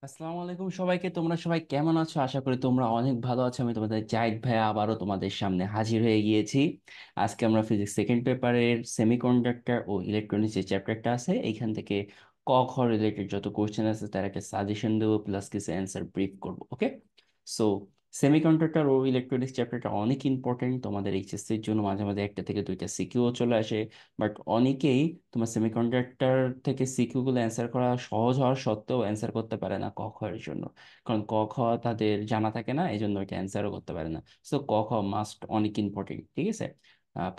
আসসালামু আলাইকুম সবাইকে। তোমরা সবাই কেমন আছো? আশা করি তোমরা অনেক ভালো আছো। আমি তোমাদের জাহিদ ভাই আবারও তোমাদের সামনে হাজির হয়ে গিয়েছি। আজকে আমরা ফিজিক্স সেকেন্ড পেপারের সেমিকন্ডাক্টর ও ইলেকট্রনিক্স যে চ্যাপ্টারটা আছে এইখান থেকে ক খ রিলেটেড যত কোশ্চেন আছে তার একটা সাজেশন দেবো, প্লাস কিছু অ্যান্সার ব্রিফ করবো। ওকে, সো সেমিকন্ডাক্টর ও ইলেকট্রনিক্স চ্যাপ্টারটা অনেক ইম্পর্টেন্ট তোমাদের এইচএসসির জন্য। মাঝে মাঝে একটা থেকে দুইটা সিকিউও চলে আসে, বাট অনেকেই তোমার সেমিকন্ডাক্টর থেকে সিকিউ গুলো অ্যান্সার করা সহজ হওয়ার সত্ত্বেও অ্যান্সার করতে পারে না ক খ এর জন্য। কারণ ক খ তাদের জানা থাকে না, এই জন্য এটা অ্যান্সারও করতে পারে না। সো ক খ মাস্ট অনেক ইম্পর্টেন্ট, ঠিক আছে?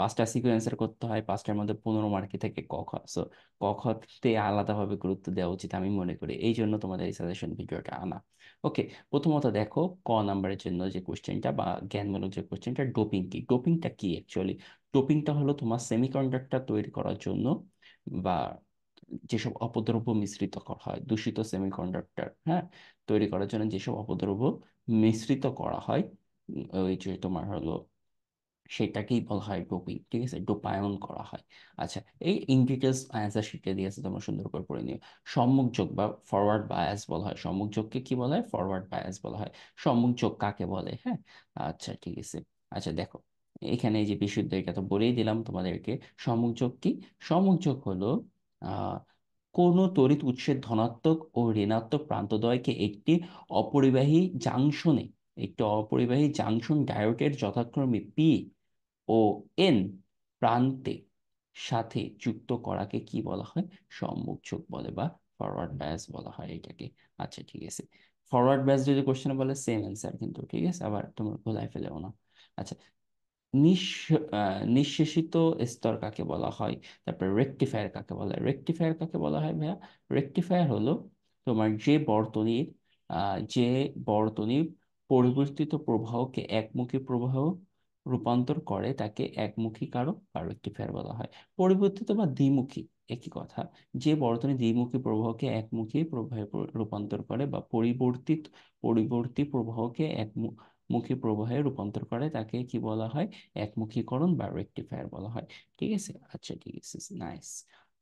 পাঁচটা সিকিউ অ্যান্সার করতে হয়, পাঁচটার মধ্যে 15 মার্কে থেকে ক খ। সো ক খ তে আলাদাভাবে গুরুত্ব দেওয়া উচিত আমি মনে করি, এই জন্য তোমাদের এই সাজেশন ভিডিওটা আনা। ওকে, প্রথমত দেখো ক নাম্বারের জন্য যে কোশ্চেনটা বা জ্ঞানমূলক যে কোশ্চেনটা, ডোপিং কি? ডোপিংটা কি অ্যাকচুয়ালি? ডোপিংটা হলো তোমার সেমিকন্ডাক্টর তৈরি করার জন্য বা যেসব অপদ্রব্য মিশ্রিত করা হয়, দূষিত সেমিকন্ডাক্টর হ্যাঁ তৈরি করার জন্য যেসব অপদ্রব্য মিশ্রিত করা হয়, ওই যে তোমার হলো সেটাকেই বলা হয় ডোপিং, ঠিক আছে? ডোপায়ন করা হয়। আচ্ছা, এই ইন ডিটেলস অ্যান্সার শিটে দিয়েছে, তোমরা সুন্দর করে পড়ে নিও। সম্মুখ যোগ বা ফরওয়ার্ড বায়াস বলা হয়। সম্মুখ যোগকে কি বলা হয়? ফরওয়ার্ড বায়াস বলা হয়। সম্মুখ যোগ কাকে বলে? হ্যাঁ, আচ্ছা ঠিক আছে। আচ্ছা দেখো, এখানে এই যে বিশুদ্ধ, এটা তো বলেই দিলাম তোমাদেরকে। সম্মুখ যোগ কি? সম্মুখ যোগ হলো আহ কোন তড়িৎ উৎসের ধনাত্মক ও ঋণাত্মক প্রান্তদ্বয়কে একটি অপরিবাহী জাংশন ডায়োডের যথাক্রমে পি ও এন প্রান্তে সাথে যুক্ত করাকে কি বলা হয়? সম্মুখ যোগ বলে বা ফরওয়ার্ড বায়াস বলা হয় এটাকে। আচ্ছা ঠিক আছে, ফরওয়ার্ড বায়াস যদি কোশ্চেনে বলে সেম অ্যান্সার কিন্তু, ঠিক আছে? আবার তোমরা ভুলাই ফেলেও না। আচ্ছা, নিঃশেষিত স্তর কাকে বলা হয়? তারপর রেকটিফায়ার কাকে বলা হয়? রেকটিফায়ার কাকে বলা হয় ভাইয়া? রেকটিফায়ার হলো তোমার যে বর্তনীর পরিবর্তিত প্রবাহকে একমুখী প্রবাহ রূপান্তর করে তাকে একমুখী কারক বা রেকটিফায়ার বলা হয়। পরিবর্তিত বা দ্বিমুখী একই কথা। যে বর্তনী দ্বিমুখী প্রবাহকে একমুখী প্রবাহে রূপান্তর করে বা পরিবর্তী প্রবাহকে একমুখী প্রবাহে রূপান্তর করে তাকে কি বলা হয়? একমুখীকরণ বা রেকটিফায়ার বলা হয়। ঠিক আছে, আচ্ছা ঠিক আছে, নাইস।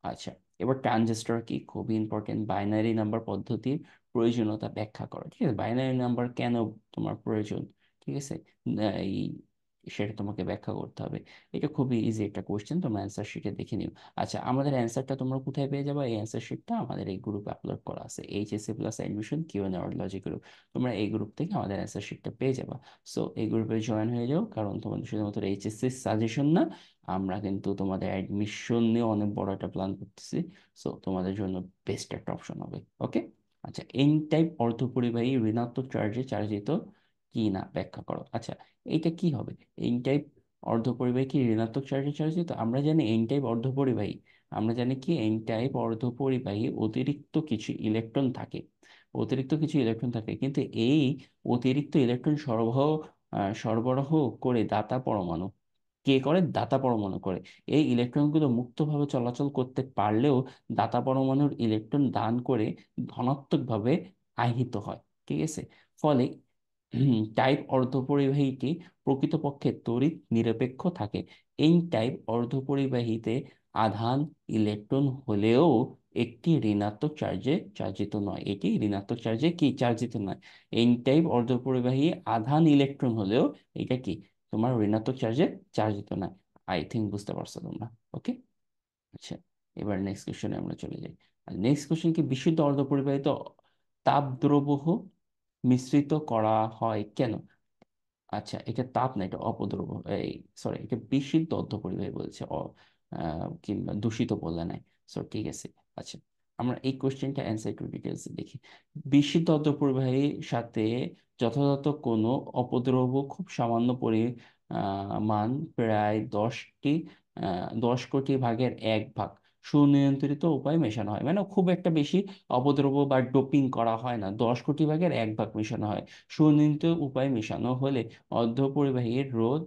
আচ্ছা, এবার ট্রানজিস্টর কি? খুবই ইম্পর্টেন্ট। বাইনারি নাম্বার পদ্ধতির প্রয়োজনীয়তা ব্যাখ্যা করো। ঠিক আছে, বাইনারি নাম্বার কেন তোমার প্রয়োজন? ঠিক আছে, এই সেটা তোমাকে ব্যাখ্যা করতে হবে। এটা খুবই ইজি একটা কোশ্চেন, তোমরা অ্যান্সার শিটে দেখে নিও। আচ্ছা, আমাদের অ্যান্সারটা তোমরা কোথায় পেয়ে যাবে? এই অ্যান্সার শিটটা আমাদের এই গ্রুপে আপলোড করা আছে, HSC plus admission QnA logic group. তোমরা এই গ্রুপ থেকে আমাদের অ্যান্সার শিটটা পেয়ে যাবে। সো এই গ্রুপে জয়েন হয়ে যাও, কারণ তোমাদের শুধুমাত্র এইচএসসি সাজেশন না, আমরা কিন্তু তোমাদের অ্যাডমিশন নিয়ে অনেক বড় একটা প্ল্যান করতেছি। সো তোমাদের জন্য বেস্ট একটা অপশন হবে। ওকে, আচ্ছা, এন টাইপ অর্ধপরিবাহী ঋণাত্মক চার্জে চার্জিত কি না ব্যাখ্যা করো। আচ্ছা, এইটা কি হবে? এন টাইপ অর্ধপরিবাহী কি ঋণাত্মক চার্জে চার্জিত? আমরা জানি এন টাইপ অর্ধপরিবাহী, আমরা জানি কি এন টাইপ অর্ধপরিবাহী অতিরিক্ত কিছু ইলেকট্রন থাকে, কিন্তু এই অতিরিক্ত ইলেকট্রন সরবরাহ করে দাতা পরমাণু। কে করে? দাতা পরমাণু করে। এই ইলেকট্রনগুলো মুক্তভাবে চলাচল করতে পারলেও দাতা পরমাণুর ইলেকট্রন দান করে ধনাত্মকভাবে আহিত হয়। ঠিক আছে, ফলে টাইপ অর্ধপরিবাহীটি প্রকৃতপক্ষে তড়িৎ নিরপেক্ষ থাকে। এই টাইপ অর্ধপরিবাহীতে আধান ইলেকট্রন হলেও একটি ঋণাত্মক চার্জে চার্জিত নয়। এটি ঋণাত্মক চার্জে কি চার্জিত নয়? এন টাইপ অর্ধপরিবাহী আধান ইলেকট্রন হলেও এটা কি তোমার ঋণাত্মক চার্জে চার্জিত নয়। আই থিঙ্ক বুঝতে পারছো তোমরা। ওকে, আচ্ছা, এবার নেক্সট কোশ্চেনে আমরা চলে যাই। আর নেক্সট কোশ্চেন কি? বিশুদ্ধ অর্ধপরিবাহিত তাপদ্রবহ মিশ্রিত করা হয় কেন? আচ্ছা, এটা তাপ না, এটা অপদ্রব, এই সরি, এটা বিশুদ্ধ অর্ধপরিবাহী বলছে, কিংবা দূষিত বললে নাই। সো ঠিক আছে, আচ্ছা, আমরা এই কোশ্চেনটা অ্যান্সার একটু ডিটেলস দেখি। বিশুদ্ধ অর্ধপরিবাহীর সাথে যথাযথ কোনো অপদ্রব্য খুব সামান্য পরিমাণ, প্রায় 10 কোটি ভাগের 1 ভাগ সুনিয়ন্ত্রিত উপায়ে মেশানো হয়। মানে খুব একটা বেশি অপদ্রব্য বা ডোপিং করা হয় না, 10 কোটি ভাগের 1 ভাগ মেশানো হয়। সুনিয়ন্ত্রিত উপায়ে মেশানো হলে অর্ধপরিবাহীর রোধ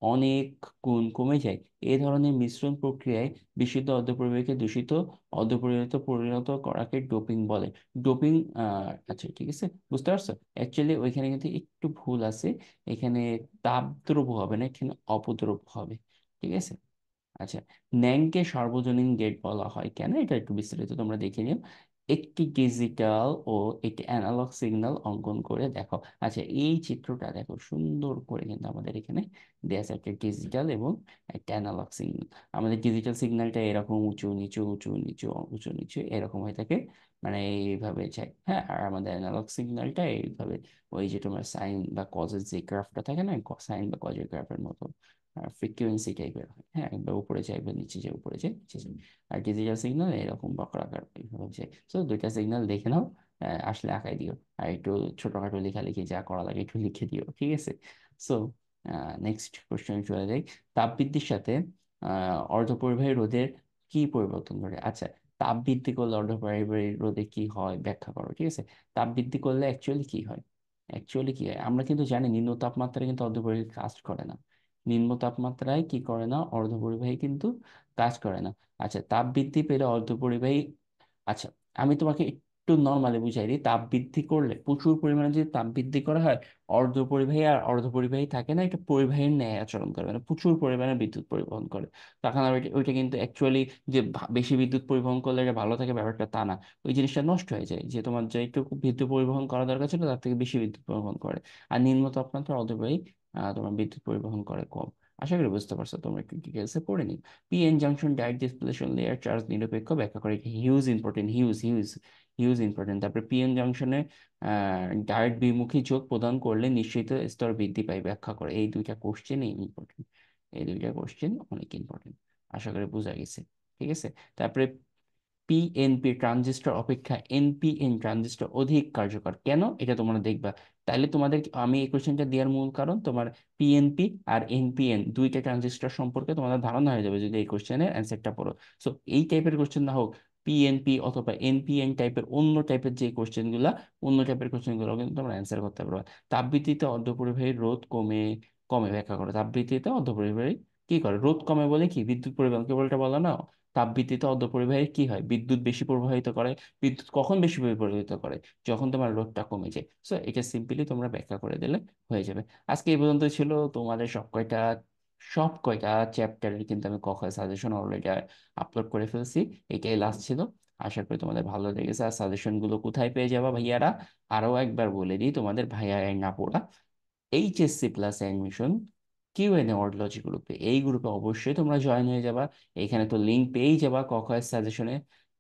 অনেক গুণ কমে যায়। এই ধরনের মিশ্রণ প্রক্রিয়ায় বিশুদ্ধ অর্ধপরিবাহীকে দূষিত অর্ধপরিবাহিত পরিণত করাকে ডোপিং বলে। ডোপিং, আচ্ছা ঠিক আছে, বুঝতে পারছো? অ্যাকচুয়ালি ওইখানে কিন্তু একটু ভুল আছে। এখানে তাপদ্রব্য হবে না, এখানে অপদ্রব্য হবে। ঠিক আছে, আচ্ছা, ন্যাংকে সার্বজনীন গেট বলা হয় কেন? এটা একটু বিস্তারিত তোমরা দেখে নিও। একটি ডিজিটাল ও একটি অ্যানালগ সিগন্যাল অঙ্কন করে দেখো। আচ্ছা, এই চিত্রটা দেখো সুন্দর করে কিন্তু আমাদের এখানে দেয়া আছে একটা ডিজিটাল এবং একটা অ্যানালগ সিগন্যাল। আমাদের ডিজিটাল সিগন্যালটা এরকম উঁচু নিচু উঁচু নিচু উঁচু নিচু এরকম হয়ে থাকে, মানে এইভাবে যায়, হ্যাঁ। আর আমাদের অ্যানালগ সিগন্যালটা এইভাবে, ওই যে তোমার সাইন বা কজের যে গ্রাফটা থাকে না, সাইন বা কজের গ্রাফের মতো ফ্রিকুয়েন্সি টাইপের হয়, হ্যাঁ, একবার উপরে যায় বা নিচে যায়, উপরে যায় নিচে যায়। আর ডিজিটাল সিগন্যাল এরকম বক্রাকার এইভাবে যায়। সো দুইটা সিগন্যাল দেখে নাও, আসলে আঁকাই দিও, আর একটু ছোটখাটো লেখালেখি যা করা লাগে একটু লিখে দিও, ঠিক আছে? সো নেক্সট কোশ্চেন চলে যাই। তাপবৃদ্ধির সাথে অর্ধপরিবাহী রোধের কি পরিবর্তন ঘটে? আচ্ছা, তাপ বৃদ্ধি করলে অর্ধপরিবাহী রোধে কি হয় ব্যাখ্যা করো, ঠিক আছে? তাপ বৃদ্ধি করলে অ্যাকচুয়ালি কি হয়? অ্যাকচুয়ালি কি হয় আমরা কিন্তু জানি, নিম্ন তাপমাত্রায় কিন্তু অর্ধপরিবাহী কাজ করে না। নিম্ন তাপমাত্রায় কি করে না, অর্ধপরিবাহী কিন্তু কাজ করে না। আচ্ছা, তাপ বৃদ্ধি পেলে অর্ধপরিবাহী, আচ্ছা আমি তোমাকে একটু নর্মালি বুঝাই দিই। তাপ বৃদ্ধি করলে, প্রচুর পরিমাণে যদি তাপ বৃদ্ধি করা হয়, অর্ধপরিবাহী আর অর্ধপরিবাহী থাকে না, এটা পরিবাহীর ন্যায় আচরণ করে, মানে প্রচুর পরিমাণে বিদ্যুৎ পরিবহন করে। তখন আর ওইটা কিন্তু অ্যাকচুয়ালি যে বেশি বিদ্যুৎ পরিবহন করলে এটা ভালো থাকে ব্যাপারটা তা না। ওই জিনিসটা নষ্ট হয়ে যায়, যে তোমার যেটুকু বিদ্যুৎ পরিবহন করা দরকার ছিল তার থেকে বেশি বিদ্যুৎ পরিবহন করে। আর নিম্ন তাপমাত্রা অর্ধপরিবাহী তোমার বিদ্যুৎ পরিবহন করে কম। আশা করি বুঝতে পারছো, তোমরা একটু ডিটেলসে পড়ে নিও। PN junction direct depletion layer charge নিরপেক্ষ ব্যাখ্যা করে, huge important, huge huge huge important. তারপরে পিএন জাংশনে ডাইরেক্ট বিমুখী যোগ প্রদান করলে নিশ্চিত স্তর বৃদ্ধি পায় ব্যাখ্যা করে। এই দুইটা কোশ্চেন ইম্পর্টেন্ট, এই দুইটা কোশ্চেন অনেক ইম্পর্টেন্ট। আশা করি বোঝা গেছে, ঠিক আছে? তারপরে পিএনপি ট্রানজিস্টর অপেক্ষা এনপিএন ট্রানজিস্টর অধিক কার্যকর কেন, এটা তোমরা দেখবা। তাহলে তোমাদের, আমি এই কোশ্চেনটা দেওয়ার মূল কারণ তোমার পিএনপি আর এনপিএন দুইটা ট্রানজিস্টর সম্পর্কে তোমাদের ধারণা হয়ে যাবে যদি এই কোশ্চেনের অ্যান্সারটা পড়ো। সো এই টাইপের কোশ্চেন না হোক, পিএনপি অথবা এনপিএন টাইপের অন্য টাইপের যে কোশ্চেনগুলা, অন্য টাইপের কোশ্চেনগুলো কিন্তু তোমরা অ্যান্সার করতে পারবে। তাপবৃদ্ধিতে অর্ধপরিবাহীর রোধ কমে, কমে ব্যাখ্যা করো। তাপবৃদ্ধিতে অর্ধপরিবাহী কি করে, রোধ কমে বলে কি, বিদ্যুৎ পরিবহন কেবলটা বলো না। তাপবৃদ্ধিতে অর্ধপরিবাহী কি হয়, বিদ্যুৎ বেশি প্রবাহিত করে। বিদ্যুৎ কখন বেশি প্রবাহিত করে, যখন তোমার লোডটা কমে যায়। সো এটা সিম্পলি তোমরা ব্যাখ্যা করে দিলে হয়ে যাবে। আজকে এই পর্যন্ত ছিল তোমাদের সব কয়টা চ্যাপ্টারের কিন্তু আমি ক খ সাজেশন অলরেডি আপলোড করে ফেলছি। এটাই লাস্ট ছিল। আশা করি তোমাদের ভালো লেগেছে। আর সাজেশন গুলো কোথায় পেয়ে যাবা ভাইয়ারা, আরো একবার বলে দিই তোমাদের ভাইয়া না পড়া, এইচএসসি প্লাস অ্যাডমিশন কিউএনএ ওয়ার্ডলজি গ্রুপে, এই গ্রুপে অবশ্যই তোমরা জয়েন হয়ে যাবা। এখানে তো লিঙ্ক পেয়েই যাবা কখয়ের সাজেশনে।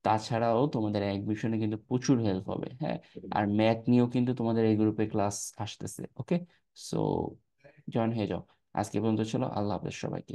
তাছাড়াও তোমাদের অ্যাডমিশনে কিন্তু প্রচুর হেল্প হবে, হ্যাঁ। আর ম্যাথ নিয়েও কিন্তু তোমাদের এই গ্রুপে ক্লাস আসতেছে, ওকে? সো জয়েন হয়ে যাও। আজকে পর্যন্ত ছিল, আল্লাহ হাফেজ সবাইকে।